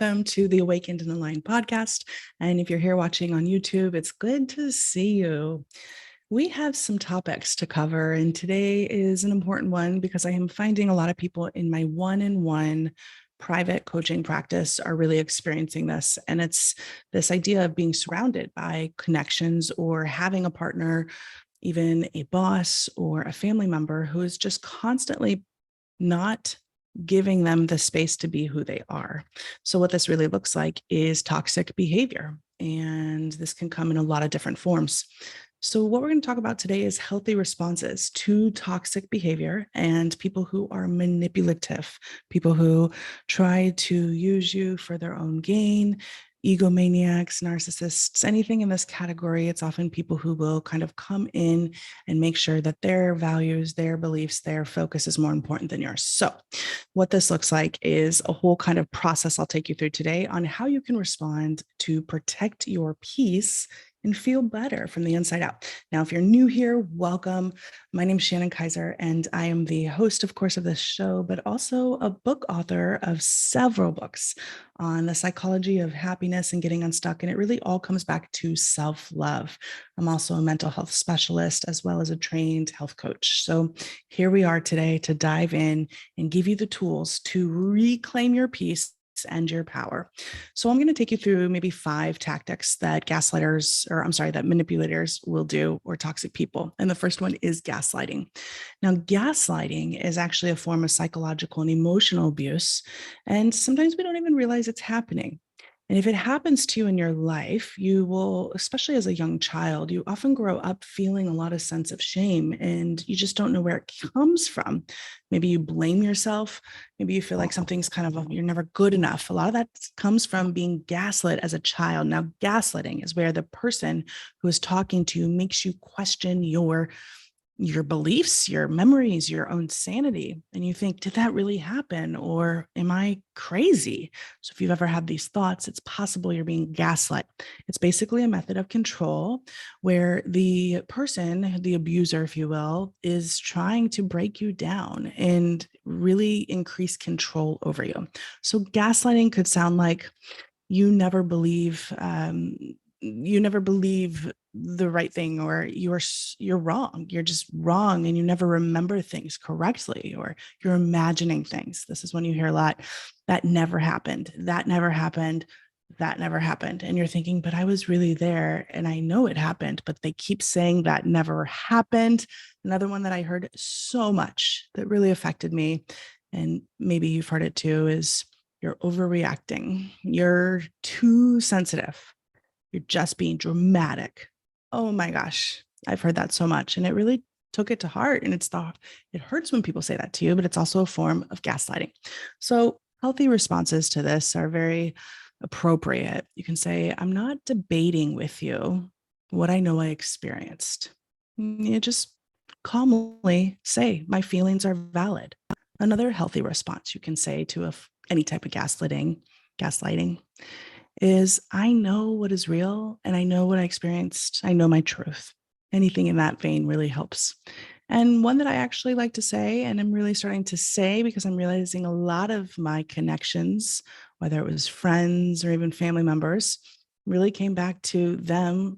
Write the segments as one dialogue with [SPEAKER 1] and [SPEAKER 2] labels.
[SPEAKER 1] welcome to the Awakened and Aligned podcast. And if you're here watching on YouTube, it's good to see you. We have some topics to cover, and today is an important one because I am finding a lot of people in my one-on-one private coaching practice are really experiencing this. And it's this idea of being surrounded by connections or having a partner, even a boss or a family member who is just constantly not giving them the space to be who they are. So what this really looks like is toxic behavior. And this can come in a lot of different forms. So what we're going to talk about today is healthy responses to toxic behavior and people who are manipulative, people who try to use you for their own gain, egomaniacs, narcissists, anything in this category. It's often people who will kind of come in and make sure that their values, their beliefs, their focus is more important than yours. So what this looks like is a whole kind of process I'll take you through today on how you can respond to protect your peace and feel better from the inside out. Now, if you're new here, welcome. My name is Shannon Kaiser, and I am the host, of course, of this show, but also a book author of several books on the psychology of happiness and getting unstuck. And it really all comes back to self-love. I'm also a mental health specialist as well as a trained health coach. So here we are today to dive in and give you the tools to reclaim your peace and your power. So I'm going to take you through maybe 5 tactics that that manipulators will do, or toxic people. And the first one is gaslighting. Now, gaslighting is actually a form of psychological and emotional abuse. And sometimes we don't even realize it's happening. And if it happens to you in your life, you will, especially as a young child, you often grow up feeling a lot of sense of shame and you just don't know where it comes from. Maybe you blame yourself. Maybe you feel like something's you're never good enough. A lot of that comes from being gaslit as a child. Now, gaslighting is where the person who is talking to you makes you question your beliefs, your memories, your own sanity. And you think, did that really happen? Or am I crazy? So if you've ever had these thoughts, it's possible you're being gaslit. It's basically a method of control where the person, the abuser, if you will, is trying to break you down and really increase control over you. So gaslighting could sound like you never believe the right thing, or you're wrong. You're just wrong, and you never remember things correctly, or you're imagining things. This is when you hear a lot, that never happened, that never happened, that never happened. And you're thinking, but I was really there and I know it happened, but they keep saying that never happened. Another one that I heard so much that really affected me, and maybe you've heard it too, is you're overreacting. You're too sensitive. You're just being dramatic. Oh my gosh, I've heard that so much. And it really took it to heart. And it hurts when people say that to you, but it's also a form of gaslighting. So healthy responses to this are very appropriate. You can say, I'm not debating with you what I know I experienced. You just calmly say, my feelings are valid. Another healthy response you can say to any type of gaslighting is, I know what is real and I know what I experienced. I know my truth. Anything in that vein really helps. And one that I actually like to say, and I'm really starting to say because I'm realizing a lot of my connections, whether it was friends or even family members, really came back to them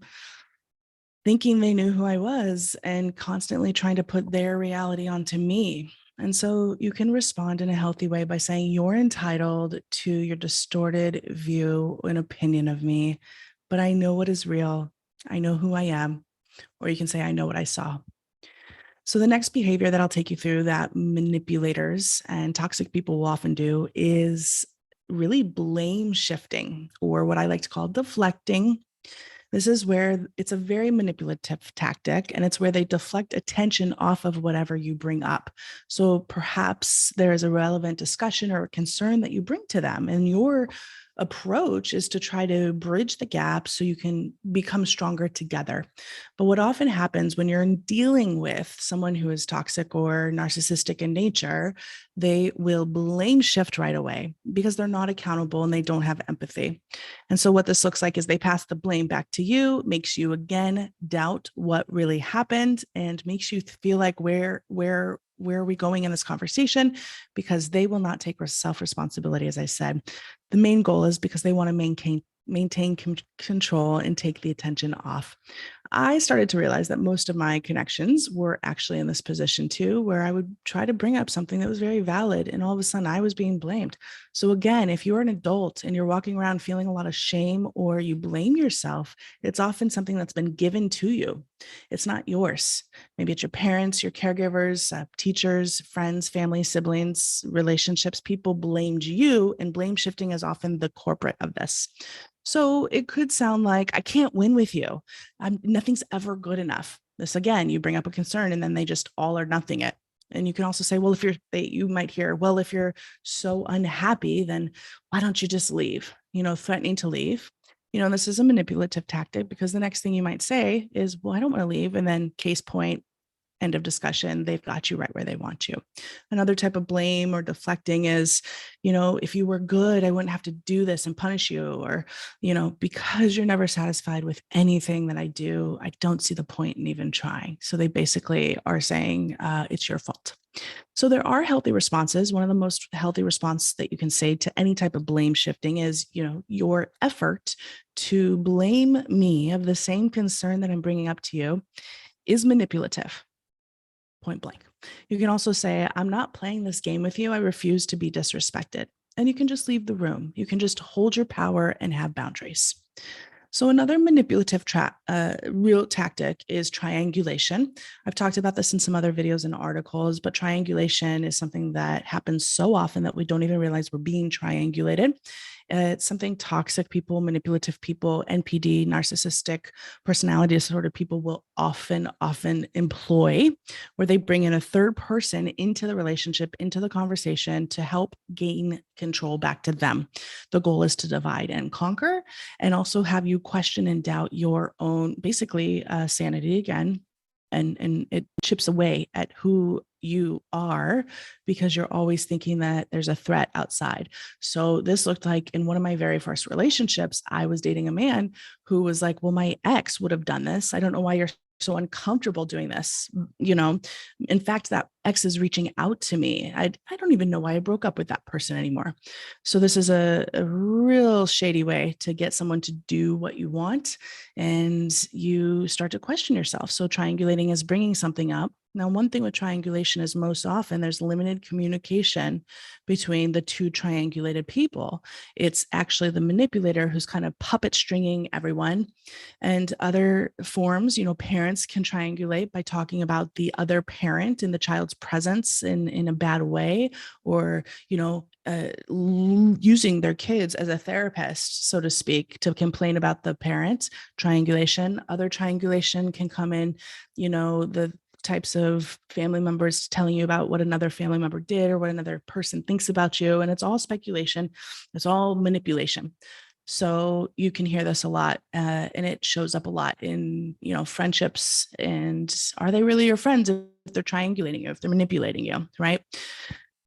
[SPEAKER 1] thinking they knew who I was and constantly trying to put their reality onto me. And so you can respond in a healthy way by saying, you're entitled to your distorted view and opinion of me, but I know what is real. I know who I am. Or you can say, I know what I saw. So the next behavior that I'll take you through that manipulators and toxic people will often do is really blame shifting, or what I like to call deflecting. This is where it's a very manipulative tactic, and it's where they deflect attention off of whatever you bring up. So perhaps there is a relevant discussion or a concern that you bring to them, and your approach is to try to bridge the gap so you can become stronger together. But what often happens when you're dealing with someone who is toxic or narcissistic in nature, they will blame shift right away because they're not accountable and they don't have empathy. And so what this looks like is they pass the blame back to you, makes you again doubt what really happened, and makes you feel like where where are we going in this conversation? Because they will not take self-responsibility, as I said. The main goal is because they want to maintain control and take the attention off. I started to realize that most of my connections were actually in this position too, where I would try to bring up something that was very valid, and all of a sudden I was being blamed. So again, if you're an adult and you're walking around feeling a lot of shame or you blame yourself, it's often something that's been given to you. It's not yours. Maybe it's your parents, your caregivers, teachers, friends, family, siblings, relationships. People blamed you, and blame shifting is often the corporate of this. So it could sound like, I can't win with you. Nothing's ever good enough. This again, you bring up a concern and then they just all or nothing it. And you can also say, well, you might hear, well, if you're so unhappy, then why don't you just leave? Threatening to leave. This is a manipulative tactic, because the next thing you might say is, well, I don't want to leave. And then case point, end of discussion, they've got you right where they want you. Another type of blame or deflecting is, if you were good, I wouldn't have to do this and punish you. Or, because you're never satisfied with anything that I do, I don't see the point in even trying. So they basically are saying it's your fault. So there are healthy responses. One of the most healthy responses that you can say to any type of blame shifting is, your effort to blame me of the same concern that I'm bringing up to you is manipulative. Point blank. You can also say, I'm not playing this game with you. I refuse to be disrespected. And you can just leave the room. You can just hold your power and have boundaries. So another manipulative real tactic is triangulation. I've talked about this in some other videos and articles, but triangulation is something that happens so often that we don't even realize we're being triangulated. It's something toxic people, manipulative people, NPD, narcissistic personality disorder people will often employ, where they bring in a third person into the relationship, into the conversation to help gain control back to them. The goal is to divide and conquer, and also have you question and doubt your own, basically, sanity again. And it chips away at who you are, because you're always thinking that there's a threat outside. So this looked like in one of my very first relationships, I was dating a man who was like, well, my ex would have done this. I don't know why you're so uncomfortable doing this. In fact, that ex is reaching out to me. I don't even know why I broke up with that person anymore. So this is a real shady way to get someone to do what you want, and you start to question yourself. So triangulating is bringing something up. Now, one thing with triangulation is most often there's limited communication between the two triangulated people. It's actually the manipulator who's kind of puppet stringing everyone. And other forms, parents can triangulate by talking about the other parent in the child's presence in a bad way, or, using their kids as a therapist, so to speak, to complain about the parent. Triangulation. Other triangulation can come in, the types of family members telling you about what another family member did or what another person thinks about you. And it's all speculation. It's all manipulation. So you can hear this a lot, and it shows up a lot in, friendships. And are they really your friends if they're triangulating you, if they're manipulating you, right?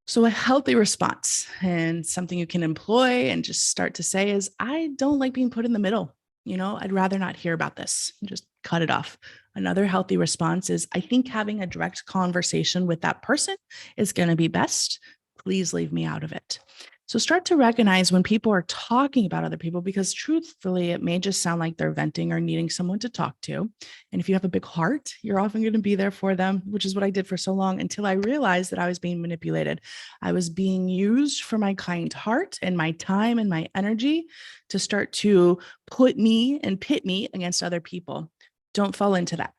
[SPEAKER 1] So a healthy response, and something you can employ and just start to say, is, I don't like being put in the middle. I'd rather not hear about this. Just cut it off. Another healthy response is, I think having a direct conversation with that person is going to be best. Please leave me out of it. So start to recognize when people are talking about other people, because truthfully, it may just sound like they're venting or needing someone to talk to. And if you have a big heart, you're often going to be there for them, which is what I did for so long, until I realized that I was being manipulated. I was being used for my kind heart and my time and my energy to start to put me and pit me against other people. Don't fall into that.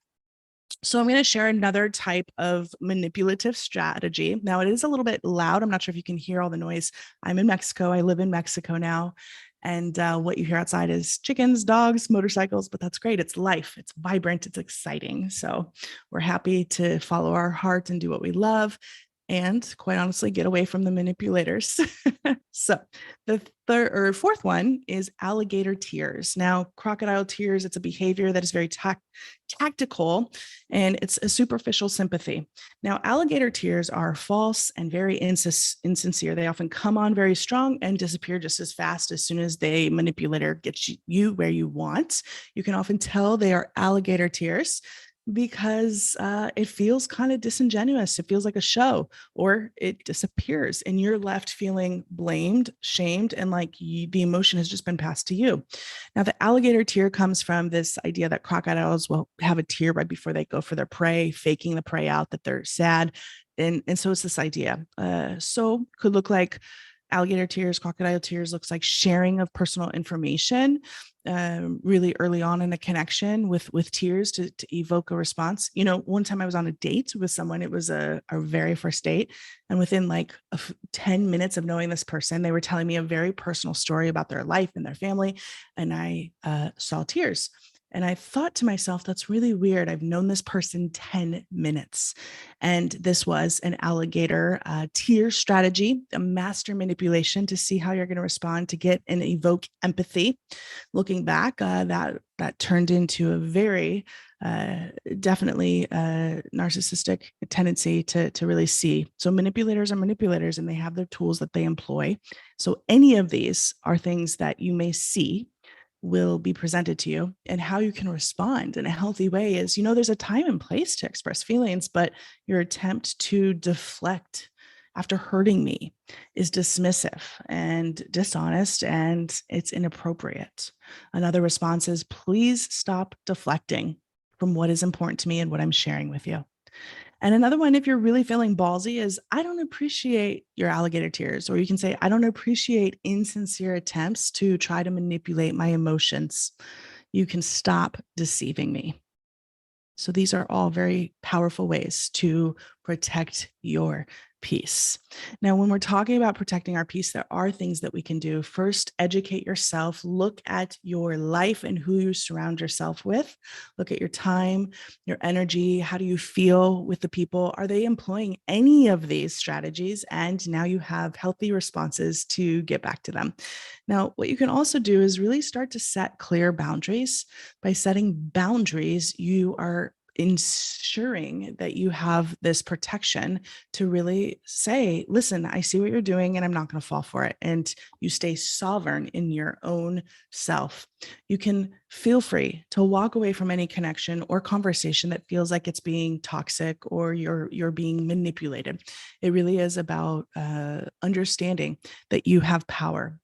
[SPEAKER 1] So I'm going to share another type of manipulative strategy. Now, it is a little bit loud. I'm not sure if you can hear all the noise. I'm in Mexico. I live in Mexico now. And what you hear outside is chickens, dogs, motorcycles, but that's great. It's life. It's vibrant. It's exciting. So we're happy to follow our heart and do what we love, and quite honestly, get away from the manipulators. So the fourth one is alligator tears. Now, crocodile tears, it's a behavior that is very tactical, and it's a superficial sympathy. Now, alligator tears are false and very insincere. They often come on very strong and disappear just as fast as soon as the manipulator gets you where you want. You can often tell they are alligator tears because it feels kind of disingenuous. It feels like a show, or it disappears and you're left feeling blamed, shamed, and like the emotion has just been passed to you. Now, the alligator tear comes from this idea that crocodiles will have a tear right before they go for their prey, faking the prey out that they're sad. And so it's this idea. So could look like alligator tears, crocodile tears looks like sharing of personal information really early on in a connection with tears to evoke a response. You know, one time I was on a date with someone, it was our very first date. And within like 10 minutes of knowing this person, they were telling me a very personal story about their life and their family. And I saw tears. And I thought to myself, that's really weird. I've known this person 10 minutes. And this was an alligator tear strategy, a master manipulation to see how you're going to respond to get and evoke empathy. Looking back, that turned into a very definitely narcissistic tendency to really see. So manipulators are manipulators and they have their tools that they employ. So any of these are things that you may see will be presented to you, and how you can respond in a healthy way is, you know, there's a time and place to express feelings, but your attempt to deflect after hurting me is dismissive and dishonest, and it's inappropriate. Another response is, please stop deflecting from what is important to me and what I'm sharing with you. And another one, if you're really feeling ballsy, is, I don't appreciate your alligator tears. Or you can say, I don't appreciate insincere attempts to try to manipulate my emotions. You can stop deceiving me. So these are all very powerful ways to protect your peace. Now, when we're talking about protecting our peace, there are things that we can do. First, educate yourself. Look at your life and who you surround yourself with. Look at your time, your energy. How do you feel with the people? Are they employing any of these strategies? And now you have healthy responses to get back to them. Now, what you can also do is really start to set clear boundaries. By setting boundaries, you are ensuring that you have this protection to really say, listen, I see what you're doing and I'm not going to fall for it. And you stay sovereign in your own self. You can feel free to walk away from any connection or conversation that feels like it's being toxic or you're being manipulated. It really is about understanding that you have power.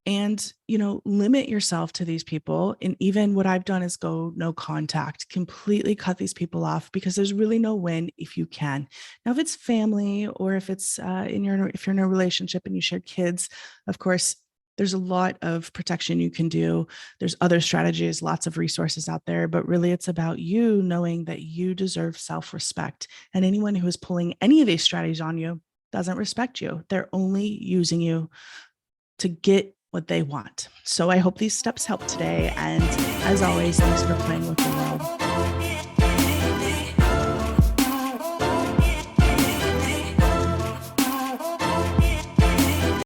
[SPEAKER 1] And, you know, limit yourself to these people. And even what I've done is go no contact, completely cut these people off, because there's really no win if you can. Now, if it's family, or if it's if you're in a relationship and you share kids, of course, there's a lot of protection you can do. There's other strategies, lots of resources out there, but really it's about you knowing that you deserve self-respect. And anyone who is pulling any of these strategies on you doesn't respect you. They're only using you to get what they want. So I hope these steps help today. And as always, thanks for playing with the world.